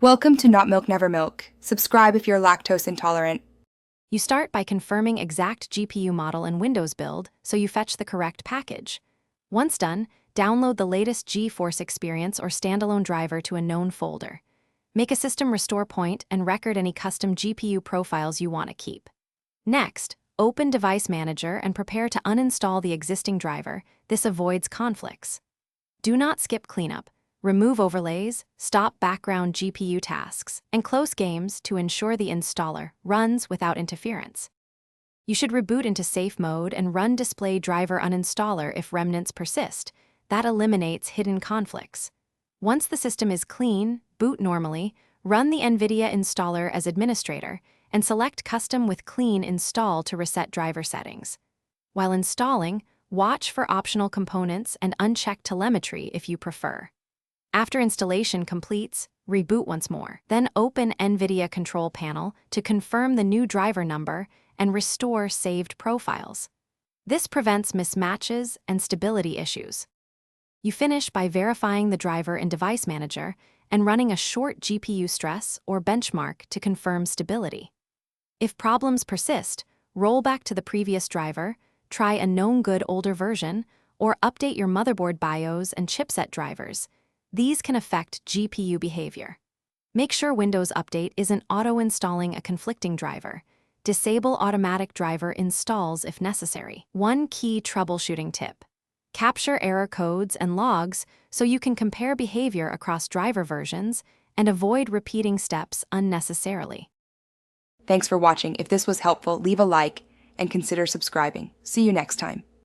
Welcome to Not Milk Never Milk. Subscribe if you're lactose intolerant. You start by confirming exact GPU model and Windows build so you fetch the correct package. Once done, download the latest GeForce Experience or standalone driver to a known folder. Make a system restore point and record any custom GPU profiles you want to keep. Next, open Device Manager and prepare to uninstall the existing driver. This avoids conflicts. Do not skip cleanup. Remove overlays, stop background GPU tasks, and close games to ensure the installer runs without interference. You should reboot into safe mode and run display driver uninstaller if remnants persist. That eliminates hidden conflicts. Once the system is clean, boot normally, run the Nvidia installer as administrator, and select Custom with Clean Install to reset driver settings. While installing, watch for optional components and uncheck telemetry if you prefer. After installation completes, reboot once more. Then open Nvidia Control Panel to confirm the new driver number and restore saved profiles. This prevents mismatches and stability issues. You finish by verifying the driver in Device Manager and running a short GPU stress or benchmark to confirm stability. If problems persist, roll back to the previous driver, try a known good older version, or update your motherboard BIOS and chipset drivers. These can affect GPU behavior. Make sure Windows Update isn't auto-installing a conflicting driver. Disable automatic driver installs if necessary. One key troubleshooting tip: capture error codes and logs so you can compare behavior across driver versions and avoid repeating steps unnecessarily. Thanks for watching. If this was helpful, leave a like and consider subscribing. See you next time.